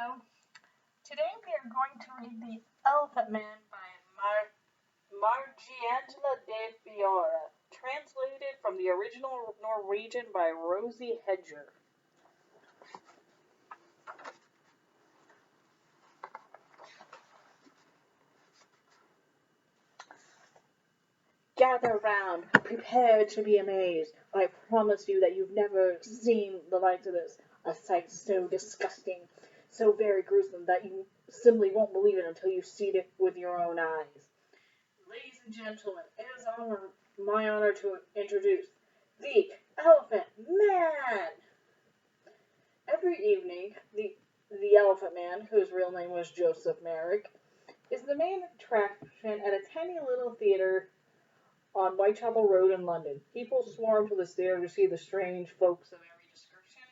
Hello. Today we are going to read The Elephant Man by Mariangela Di Fiore, translated from the original Norwegian by Rosie Hedger. Gather round, prepared to be amazed. I promise you that you've never seen the likes of this. A sight so disgusting, so very gruesome that you simply won't believe it until you see it with your own eyes. Ladies and gentlemen, it is my honor to introduce the Elephant Man. Every evening, the Elephant Man, whose real name was Joseph Merrick, is the main attraction at a tiny little theater on Whitechapel Road in London. People swarm to this theater to see the strange folks of every description.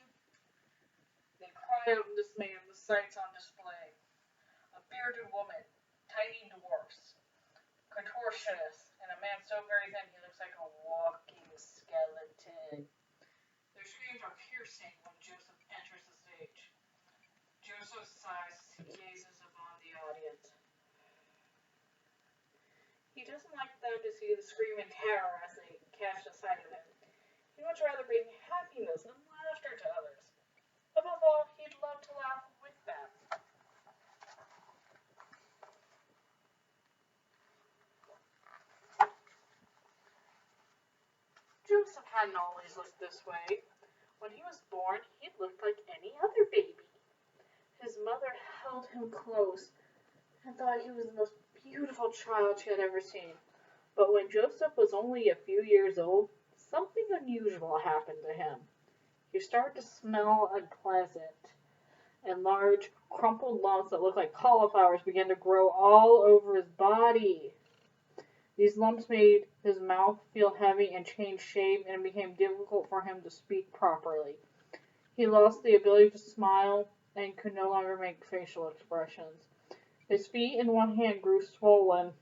They cry out in dismay at the sights on display. A bearded woman, tiny dwarfs, contortionists, and a man so very thin he looks like a walking skeleton. Their screams are piercing when Joseph enters the stage. Joseph sighs as he gazes upon the audience. He doesn't like them to see the scream and terror as they catch the sight of him. He'd much rather bring happiness and laughter to others. Above all, he'd love to laugh with them. Joseph hadn't always looked this way. When he was born, he looked like any other baby. His mother held him close and thought he was the most beautiful child she had ever seen. But when Joseph was only a few years old, something unusual happened to him. He started to smell unpleasant, and large, crumpled lumps that looked like cauliflowers began to grow all over his body. These lumps made his mouth feel heavy and changed shape, and it became difficult for him to speak properly. He lost the ability to smile and could no longer make facial expressions. His feet and one hand grew swollen.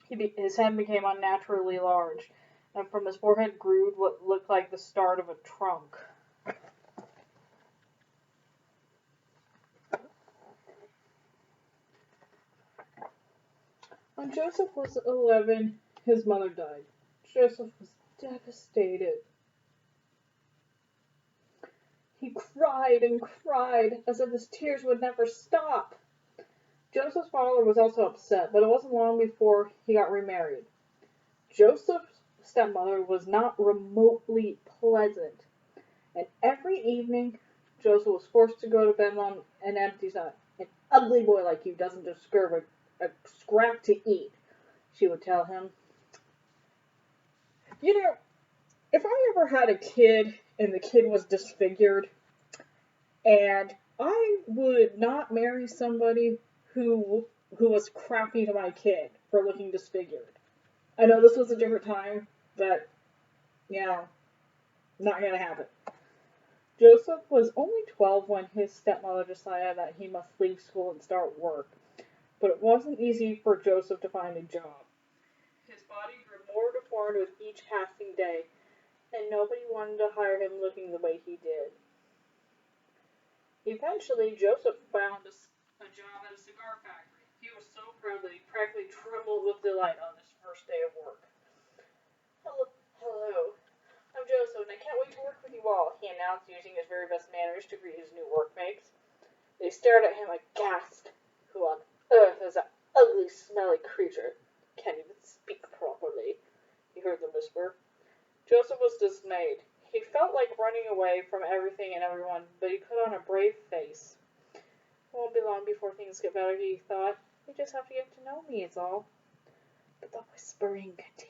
His head became unnaturally large, and from his forehead grew what looked like the start of a trunk. When Joseph was 11, his mother died. Joseph was devastated. He cried and cried as if his tears would never stop. Joseph's father was also upset, but it wasn't long before he got remarried. Joseph's stepmother was not remotely pleasant, and every evening Joseph was forced to go to bed on an empty stomach. An ugly boy like you doesn't deserve a scrap to eat, she would tell him. You know, if I ever had a kid and the kid was disfigured, and I would not marry somebody who was crappy to my kid for looking disfigured. I know this was a different time, but, not gonna happen. Joseph was only 12 when his stepmother decided that he must leave school and start work, but it wasn't easy for Joseph to find a job. His body grew more deformed with each passing day, and nobody wanted to hire him looking the way he did. Eventually, Joseph found a job at a cigar factory. He was so proud that he practically trembled with delight on his first day of work. Hello, I'm Joseph, and I can't wait to work with you all, he announced, using his very best manners to greet his new workmates. They stared at him aghast. Who on earth is that ugly, smelly creature? Can't even speak properly, he heard them whisper. Joseph was dismayed. He felt like running away from everything and everyone, but he put on a brave face. It won't be long before things get better, he thought. They just have to get to know me, it's all. But the whispering continued.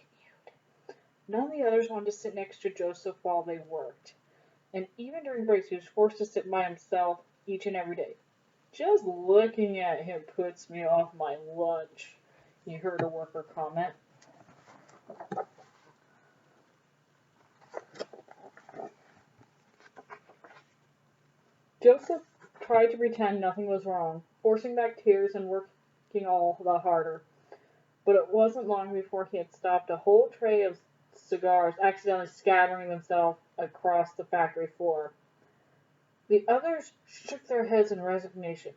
None of the others wanted to sit next to Joseph while they worked, and even during breaks he was forced to sit by himself each and every day. Just looking at him puts me off my lunch, he heard a worker comment. Joseph tried to pretend nothing was wrong, forcing back tears and working all the harder. But it wasn't long before he had stopped a whole tray of cigars, accidentally scattering themselves across the factory floor. The others shook their heads in resignation.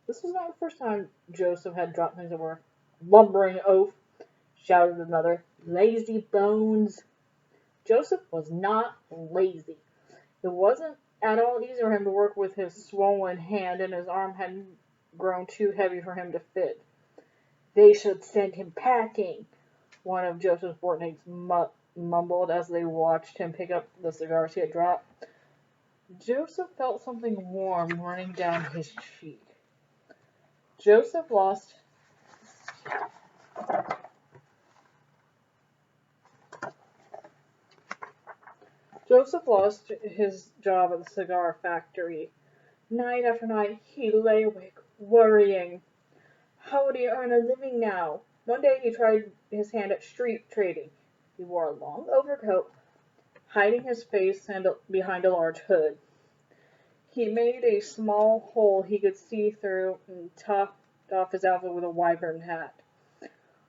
This was not the first time Joseph had dropped things that were lumbering oaf, shouted another. Lazy bones. Joseph was not lazy. It wasn't at all easy for him to work with his swollen hand, and his arm had grown too heavy for him to fit. They should send him packing, one of Joseph Bortnick's mumbled as they watched him pick up the cigars he had dropped. Joseph felt something warm running down his cheek. Joseph lost Joseph lost his job at the cigar factory. Night after night, he lay awake, worrying. How would he earn a living now? One day he tried his hand at street trading. He wore a long overcoat, hiding his face behind a large hood. He made a small hole he could see through and topped off his outfit with a wyvern hat.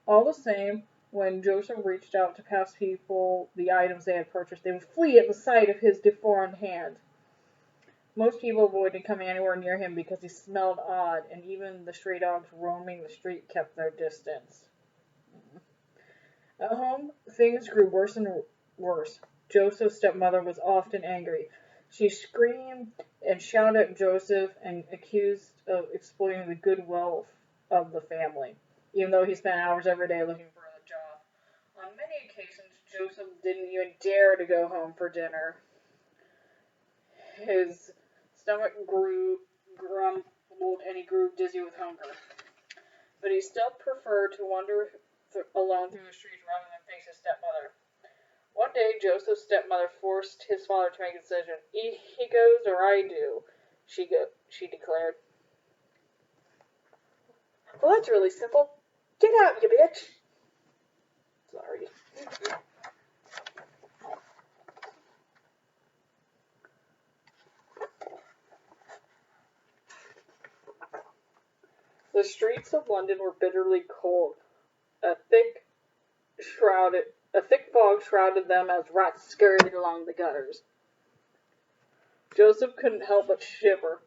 All the same, when Joseph reached out to pass people the items they had purchased, they would flee at the sight of his deformed hand. Most people avoided coming anywhere near him because he smelled odd, and even the stray dogs roaming the street kept their distance. At home, things grew worse and worse. Joseph's stepmother was often angry. She screamed and shouted at Joseph and accused of exploiting the goodwill of the family, even though he spent hours every day looking for a job. On many occasions, Joseph didn't even dare to go home for dinner. His stomach grumbled, and he grew dizzy with hunger. But he still preferred to wander alone through the streets rather than face his stepmother. One day, Joseph's stepmother forced his father to make a decision. He goes or I do, she declared. Well, that's really simple. Get out, you bitch. Sorry. The streets of London were bitterly cold. A thick fog shrouded them as rats scurried along the gutters. Joseph couldn't help but shiver.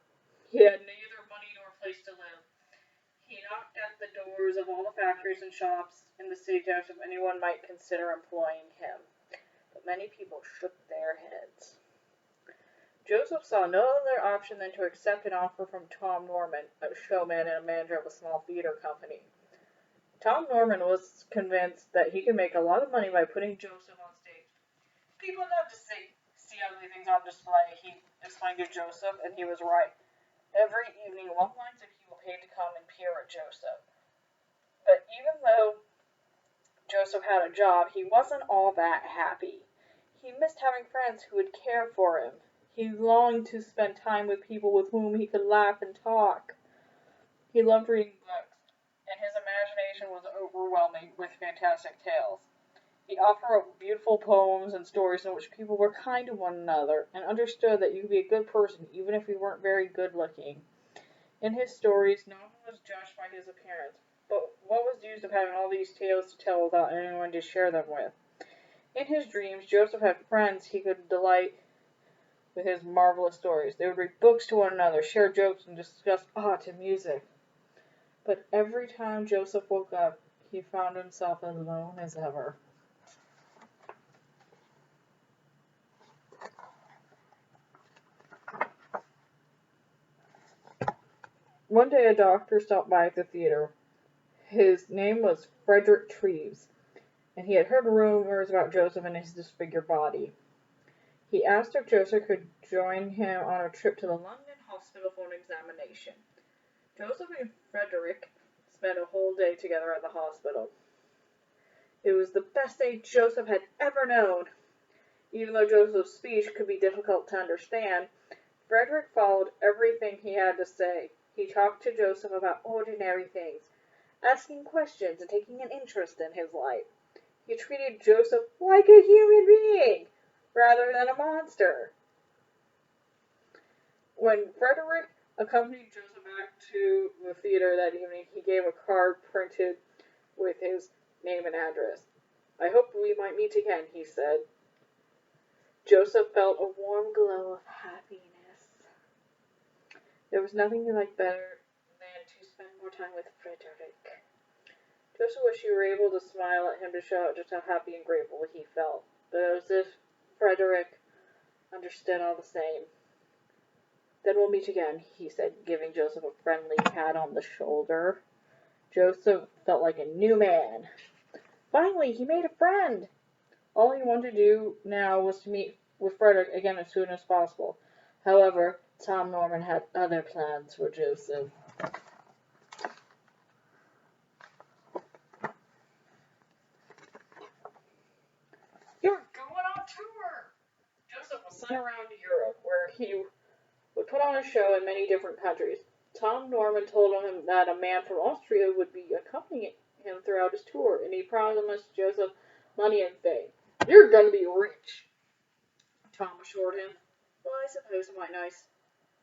He had neither money nor place to live. He knocked at the doors of all the factories and shops in the city to ask if anyone might consider employing him. But many people shook their heads. Joseph saw no other option than to accept an offer from Tom Norman, a showman and a manager of a small theater company. Tom Norman was convinced that he could make a lot of money by putting Joseph on stage. People love to see ugly things on display, he explained to Joseph, and he was right. Every evening, long lines of people paid to come and peer at Joseph. But even though Joseph had a job, he wasn't all that happy. He missed having friends who would care for him. He longed to spend time with people with whom he could laugh and talk. He loved reading books, and his imagination was overwhelming with fantastic tales. He often wrote beautiful poems and stories in which people were kind to one another and understood that you could be a good person even if you weren't very good looking. In his stories, no one was judged by his appearance, but what was the use of having all these tales to tell without anyone to share them with? In his dreams, Joseph had friends he could delight with his marvelous stories. They would read books to one another, share jokes, and discuss art and music. But every time Joseph woke up, he found himself as alone as ever. One day a doctor stopped by at the theater. His name was Frederick Treves, and he had heard rumors about Joseph and his disfigured body. He asked if Joseph could join him on a trip to the London hospital for an examination. Joseph and Frederick spent a whole day together at the hospital. It was the best day Joseph had ever known. Even though Joseph's speech could be difficult to understand, Frederick followed everything he had to say. He talked to Joseph about ordinary things, asking questions and taking an interest in his life. He treated Joseph like a human being, rather than a monster. When Frederick accompanied Joseph back to the theater that evening, he gave a card printed with his name and address. I hope we might meet again, he said. Joseph felt a warm glow of happiness. There was nothing he liked better than to spend more time with Frederick. Joseph wished he were able to smile at him to show just how happy and grateful he felt, but it was as if Frederick understood all the same. Then we'll meet again, he said, giving Joseph a friendly pat on the shoulder. Joseph felt like a new man. Finally, he made a friend. All he wanted to do now was to meet with Frederick again as soon as possible. However, Tom Norman had other plans for Joseph. You're going on tour! Joseph was sent around Europe, where he would put on a show in many different countries. Tom Norman told him that a man from Austria would be accompanying him throughout his tour, and he promised Joseph money and fame. You're going to be rich, Tom assured him. Well, I suppose it might be nice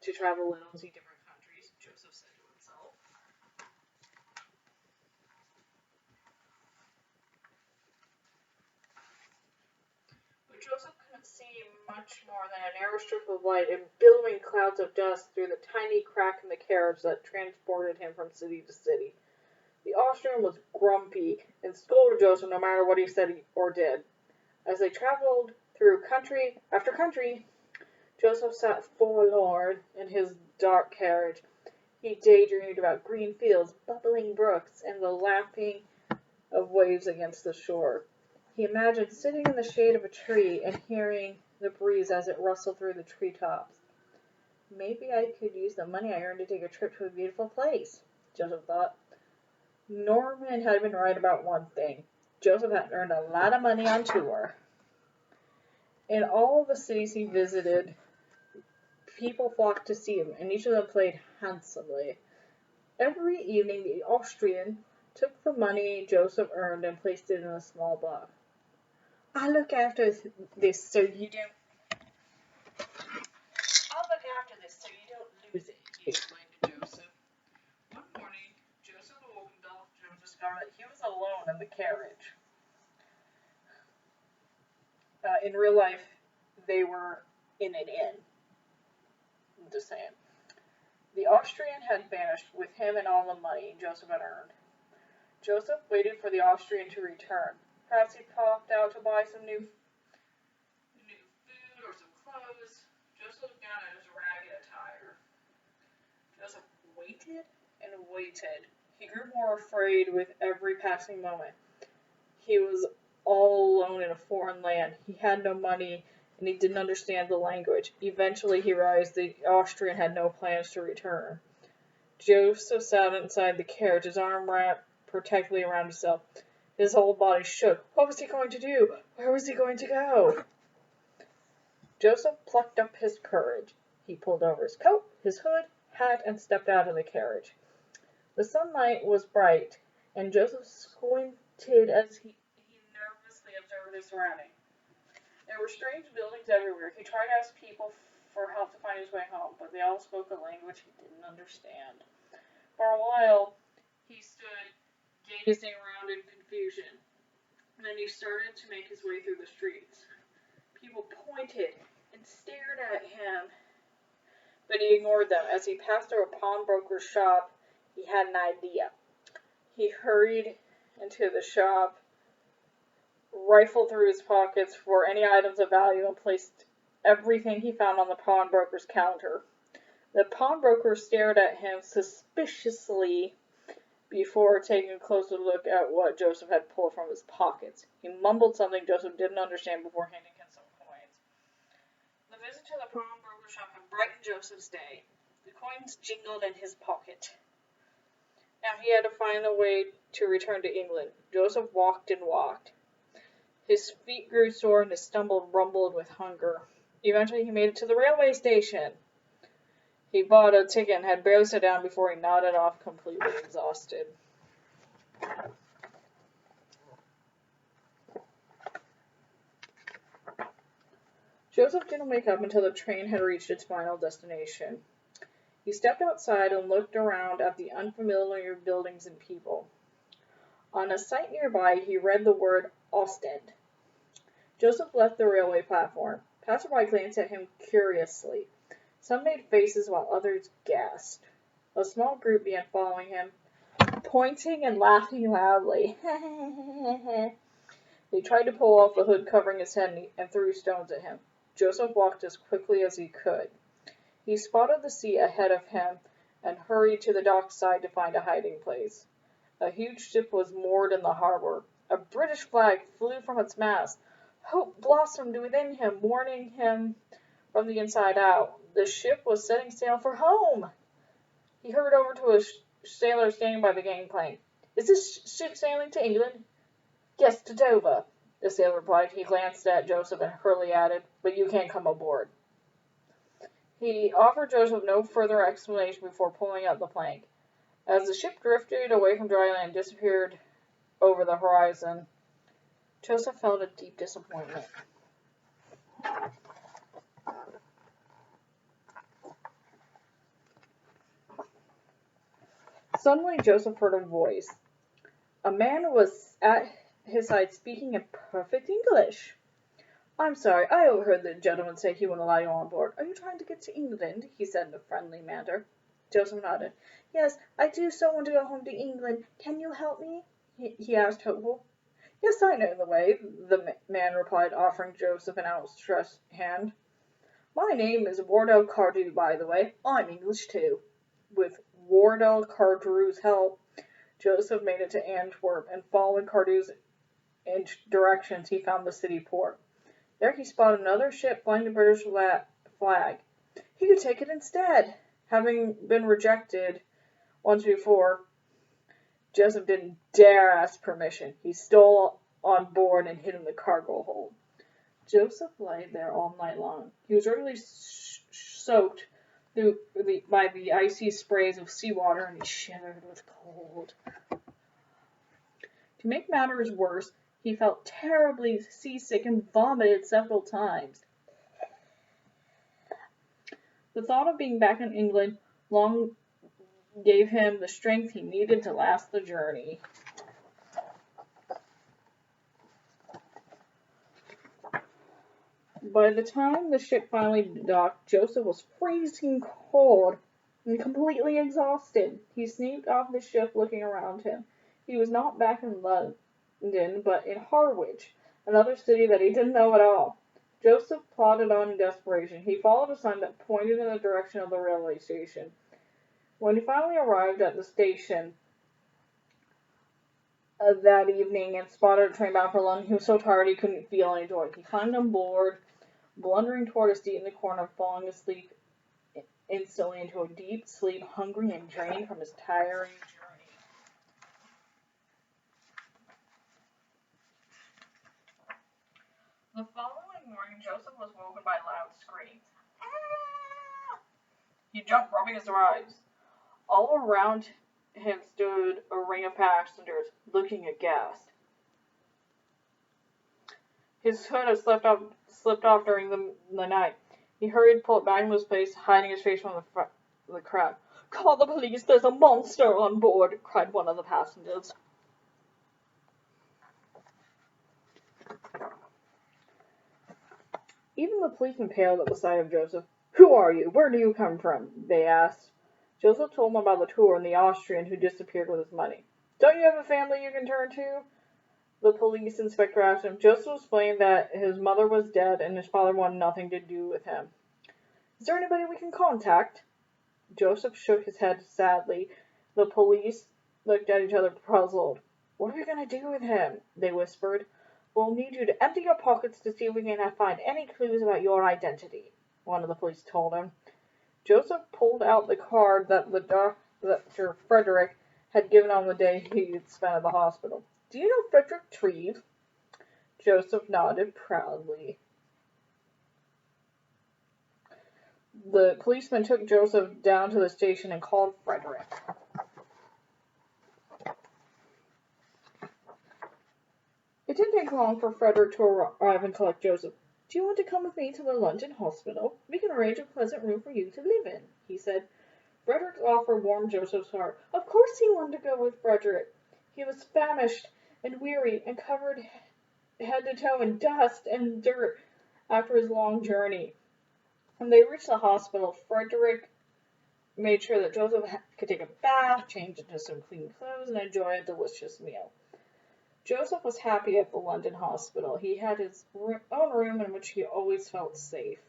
to travel and see different countries, Joseph said to himself. But Joseph couldn't see much more than a narrow strip of light and billowing clouds of dust through the tiny crack in the carriage that transported him from city to city. The Austrian was grumpy and scolded Joseph no matter what he said or did. As they traveled through country after country, Joseph sat forlorn in his dark carriage. He daydreamed about green fields, bubbling brooks, and the lapping of waves against the shore. He imagined sitting in the shade of a tree and hearing the breeze as it rustled through the treetops. Maybe I could use the money I earned to take a trip to a beautiful place, Joseph thought. Norman had been right about one thing. Joseph had earned a lot of money on tour. In all the cities he visited, people flocked to see him, and each of them played handsomely. Every evening, the Austrian took the money Joseph earned and placed it in a small box. I'll look after this so you don't lose it, he explained to Joseph. One morning, Joseph awoke and discovered that he was alone in the carriage. In real life, they were in an inn. I'm just saying. The Austrian had vanished with him and all the money Joseph had earned. Joseph waited for the Austrian to return. Perhaps he popped out to buy some new food or some clothes. Joseph looked down at his ragged attire. Joseph waited and waited. He grew more afraid with every passing moment. He was all alone in a foreign land. He had no money, and he didn't understand the language. Eventually, he realized the Austrian had no plans to return. Joseph sat inside the carriage, his arm wrapped protectively around himself. His whole body shook. What was he going to do? Where was he going to go? Joseph plucked up his courage. He pulled over his coat, his hood, hat, and stepped out of the carriage. The sunlight was bright, and Joseph squinted as he nervously observed his surroundings. There were strange buildings everywhere. He tried to ask people for help to find his way home, but they all spoke a language he didn't understand. For a while, he stood gazing around in confusion. And then he started to make his way through the streets. People pointed and stared at him, but he ignored them. As he passed through a pawnbroker's shop, he had an idea. He hurried into the shop, rifled through his pockets for any items of value, and placed everything he found on the pawnbroker's counter. The pawnbroker stared at him suspiciously before taking a closer look at what Joseph had pulled from his pockets. He mumbled something Joseph didn't understand before handing him some coins. The visit to the pawnbroker shop had brightened Joseph's day. The coins jingled in his pocket. Now he had to find a way to return to England. Joseph walked and walked. His feet grew sore and his stumble rumbled with hunger. Eventually he made it to the railway station. He bought a ticket and had barely sat down before he nodded off completely exhausted. Joseph didn't wake up until the train had reached its final destination. He stepped outside and looked around at the unfamiliar buildings and people. On a sign nearby, he read the word Ostend. Joseph left the railway platform. Passerby glanced at him curiously. Some made faces while others gasped. A small group began following him, pointing and laughing loudly. They tried to pull off the hood covering his head and threw stones at him. Joseph walked as quickly as he could. He spotted the sea ahead of him and hurried to the dockside to find a hiding place. A huge ship was moored in the harbor. A British flag flew from its mast. Hope blossomed within him, warning him from the inside out. The ship was setting sail for home. He hurried over to a sailor standing by the gangplank. "Is this ship sailing to England?" "Yes, to Dover," the sailor replied. He glanced at Joseph and hurriedly added, "But you can't come aboard." He offered Joseph no further explanation before pulling out the plank. As the ship drifted away from dry land and disappeared over the horizon, Joseph felt a deep disappointment. Suddenly, Joseph heard a voice. A man was at his side speaking in perfect English. "I'm sorry, I overheard the gentleman say he wouldn't allow you on board. Are you trying to get to England?" he said in a friendly manner. Joseph nodded. "Yes, I do so want to go home to England. Can you help me?" he asked, hopeful. "Yes, I know the way," the man replied, offering Joseph an outstretched hand. "My name is Wardell Cardew, by the way. I'm English, too." With Wardell Cardew's help, Joseph made it to Antwerp, and following Cardew's directions, he found the city port. There he spotted another ship flying the British flag. He could take it instead. Having been rejected once before, Joseph didn't dare ask permission. He stole on board and hid in the cargo hold. Joseph lay there all night long. He was regularly soaked by the icy sprays of seawater, and he shivered with cold. To make matters worse, he felt terribly seasick and vomited several times. The thought of being back in England long gave him the strength he needed to last the journey. By the time the ship finally docked, Joseph was freezing cold and completely exhausted. He sneaked off the ship looking around him. He was not back in London, but in Harwich, another city that he didn't know at all. Joseph plodded on in desperation. He followed a sign that pointed in the direction of the railway station. When he finally arrived at the station that evening and spotted a train bound for London, he was so tired he couldn't feel any joy. He climbed on board, blundering toward a seat in the corner, falling asleep instantly into a deep sleep, hungry and drained from his tiring journey. The following morning, Joseph was woken by loud screams. Ah! He jumped, rubbing his eyes. All around him stood a ring of passengers, looking aghast. His hood had slipped off during the night. He hurried to pull it back into its place, hiding his face from the crowd. "Call the police, there's a monster on board," cried one of the passengers. Even the policeman paled at the sight of Joseph. "Who are you? Where do you come from?" they asked. Joseph told them about the tour and the Austrian who disappeared with his money. "Don't you have a family you can turn to?" the police inspector asked him. Joseph explained that his mother was dead and his father wanted nothing to do with him. "Is there anybody we can contact?" Joseph shook his head sadly. The police looked at each other puzzled. "What are we going to do with him?" they whispered. "We'll need you to empty your pockets to see if we can find any clues about your identity," one of the police told him. Joseph pulled out the card that Dr. Frederick had given on the day he had spent at the hospital. "Do you know Frederick Treve?" Joseph nodded proudly. The policeman took Joseph down to the station and called Frederick. It didn't take long for Frederick to arrive and collect Joseph. "Do you want to come with me to the London hospital? We can arrange a pleasant room for you to live in," he said. Frederick's offer warmed Joseph's heart. Of course he wanted to go with Frederick. He was famished and weary and covered head to toe in dust and dirt after his long journey. When they reached the hospital, Frederick made sure that Joseph could take a bath, change into some clean clothes, and enjoy a delicious meal. Joseph was happy at the London hospital. He had his own room in which he always felt safe.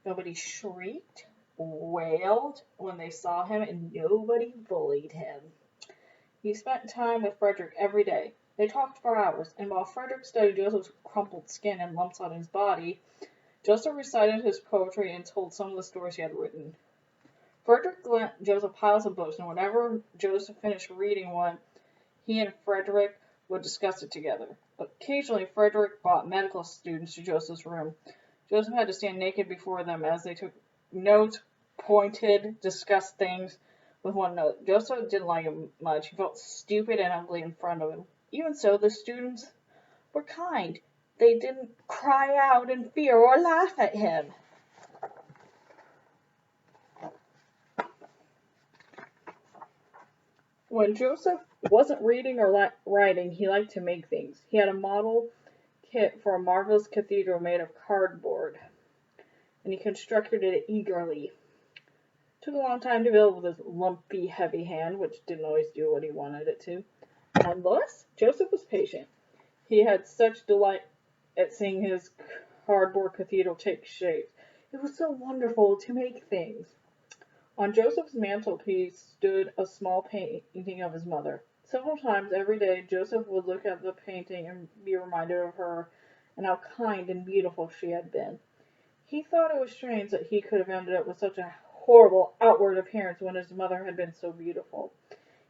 Nobody shrieked, wailed when they saw him, and nobody bullied him. He spent time with Frederick every day. They talked for hours, and while Frederick studied Joseph's crumpled skin and lumps on his body, Joseph recited his poetry and told some of the stories he had written. Frederick lent Joseph piles of books, and whenever Joseph finished reading one, he and Frederick would discuss it together. Occasionally, Frederick brought medical students to Joseph's room. Joseph had to stand naked before them as they took notes, pointed, discussed things with one another. Joseph didn't like him much. He felt stupid and ugly in front of him. Even so, the students were kind. They didn't cry out in fear or laugh at him. When Joseph wasn't reading or writing, he liked to make things. He had a model kit for a marvelous cathedral made of cardboard, and he constructed it eagerly. It took a long time to build with his lumpy, heavy hand, which didn't always do what he wanted it to. Nonetheless, Joseph was patient. He had such delight at seeing his cardboard cathedral take shape. It was so wonderful to make things. On Joseph's mantelpiece stood a small painting of his mother. Several times every day, Joseph would look at the painting and be reminded of her and how kind and beautiful she had been. He thought it was strange that he could have ended up with such a horrible outward appearance when his mother had been so beautiful.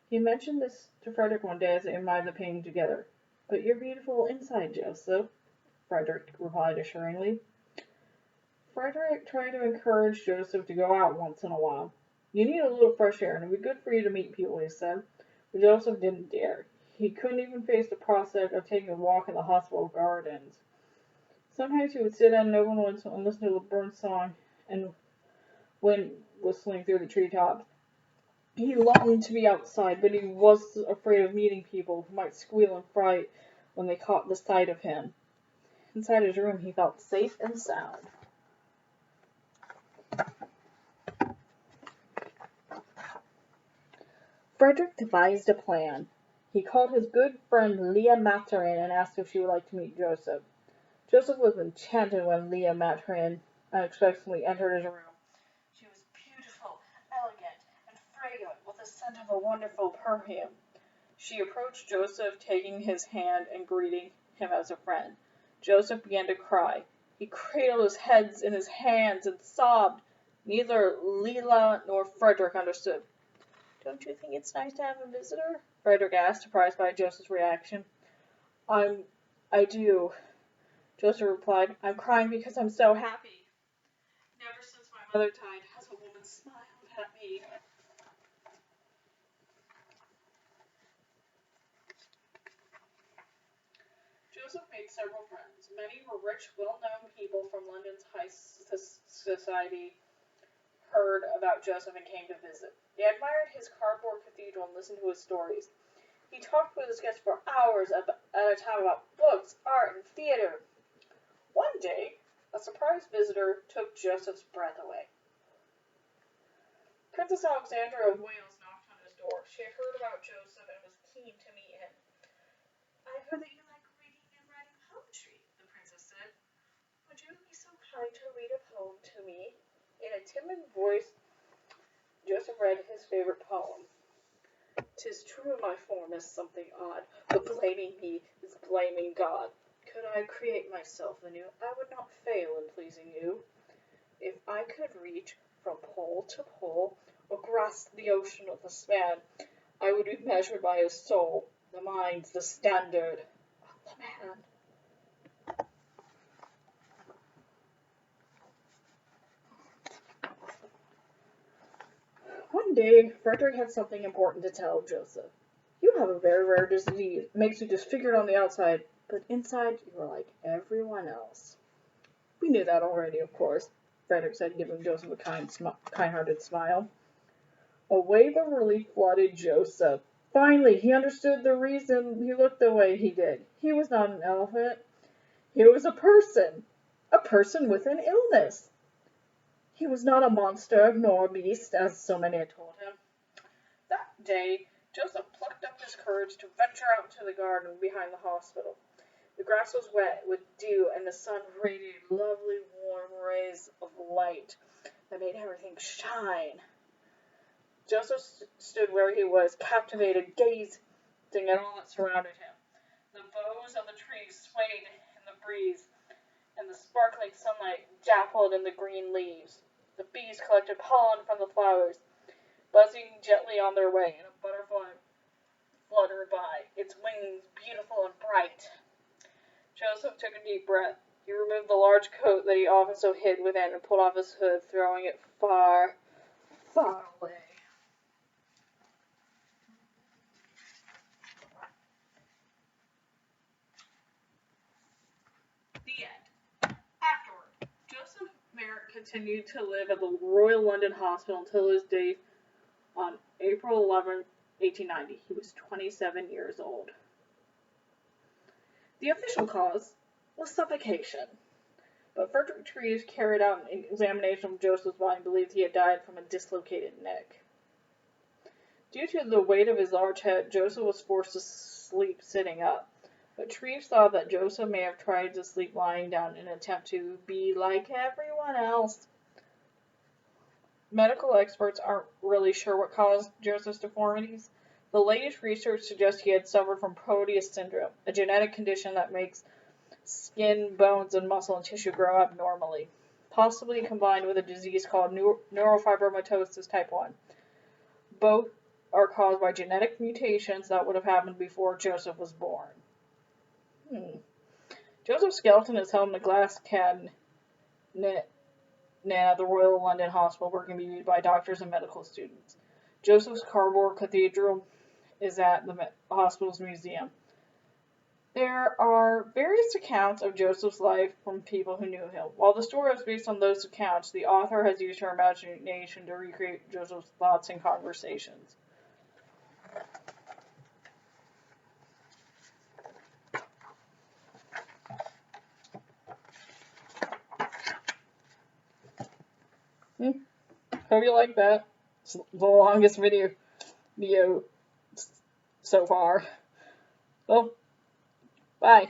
He mentioned this to Frederick one day as they admired the painting together. "But you're beautiful inside, Joseph," Frederick replied assuringly. Frederick tried to encourage Joseph to go out once in a while. "You need a little fresh air, and it would be good for you to meet people," he said. But Joseph didn't dare. He couldn't even face the prospect of taking a walk in the hospital gardens. Sometimes he would sit at an open window and listen to the bird song and wind whistling through the treetops. He longed to be outside, but he was afraid of meeting people who might squeal in fright when they caught the sight of him. Inside his room, he felt safe and sound. Frederick devised a plan. He called his good friend Leah Maturin and asked if she would like to meet Joseph. Joseph was enchanted when Leah Maturin unexpectedly entered his room. She was beautiful, elegant, and fragrant with the scent of a wonderful perfume. She approached Joseph, taking his hand and greeting him as a friend. Joseph began to cry. He cradled his head in his hands and sobbed. Neither Leela nor Frederick understood. "Don't you think it's nice to have a visitor?" Frederick asked, surprised by Joseph's reaction. I do," Joseph replied. "I'm crying because I'm so happy. Never since my mother died has a woman smiled at me." Joseph made several friends. Many were rich, well-known people from London's high society heard about Joseph and came to visit. They admired his cardboard cathedral and listened to his stories. He talked with his guests for hours at a time about books, art, and theater. One day, a surprise visitor took Joseph's breath away. Princess Alexandra of Wales knocked on his door. She had heard about Joseph and was keen to meet him. "I've heard that you like reading and writing poetry," the princess said. "Would you be so kind to read a poem to me?" In a timid voice, Joseph read his favorite poem. "'Tis true my form is something odd, but blaming me is blaming God. Could I create myself anew, I would not fail in pleasing you. If I could reach from pole to pole, or grasp the ocean with a span, I would be measured by his soul. The mind's the standard of the man." One day, Frederick had something important to tell Joseph. "You have a very rare disease. It makes you disfigured on the outside, but inside you are like everyone else." "We knew that already, of course," Frederick said, giving Joseph a kind-hearted smile. A wave of relief flooded Joseph. Finally, he understood the reason he looked the way he did. He was not an elephant. He was a person. a person with an illness. He was not a monster nor a beast, as so many had told him. That day, Joseph plucked up his courage to venture out into the garden behind the hospital. The grass was wet with dew, and the sun radiated lovely warm rays of light that made everything shine. Joseph stood where he was, captivated, gazing at all that surrounded him. The boughs of the trees swayed in the breeze, and the sparkling sunlight dappled in the green leaves. The bees collected pollen from the flowers, buzzing gently on their way, and a butterfly fluttered by, its wings beautiful and bright. Joseph took a deep breath. He removed the large coat that he often so hid within and pulled off his hood, throwing it far, far away. The end. Afterward, Joseph Merritt continued to live at the Royal London Hospital until his death on April 11, 1890. He was 27 years old. The official cause was suffocation, but Frederick Treves carried out an examination of Joseph's body and believed he had died from a dislocated neck. Due to the weight of his large head, Joseph was forced to sleep sitting up, but Treves thought that Joseph may have tried to sleep lying down in an attempt to be like everyone else. Medical experts aren't really sure what caused Joseph's deformities. The latest research suggests he had suffered from Proteus syndrome, a genetic condition that makes skin, bones, and muscle and tissue grow abnormally, possibly combined with a disease called neurofibromatosis type 1. Both are caused by genetic mutations that would have happened before Joseph was born. Joseph's skeleton is held in a glass cabinet at the Royal London Hospital, where it can be viewed by doctors and medical students. Joseph's cardboard cathedral is at the hospital's museum. There are various accounts of Joseph's life from people who knew him. While the story is based on those accounts, the author has used her imagination to recreate Joseph's thoughts and conversations. Hope you like that. It's the longest video so far. Well, bye.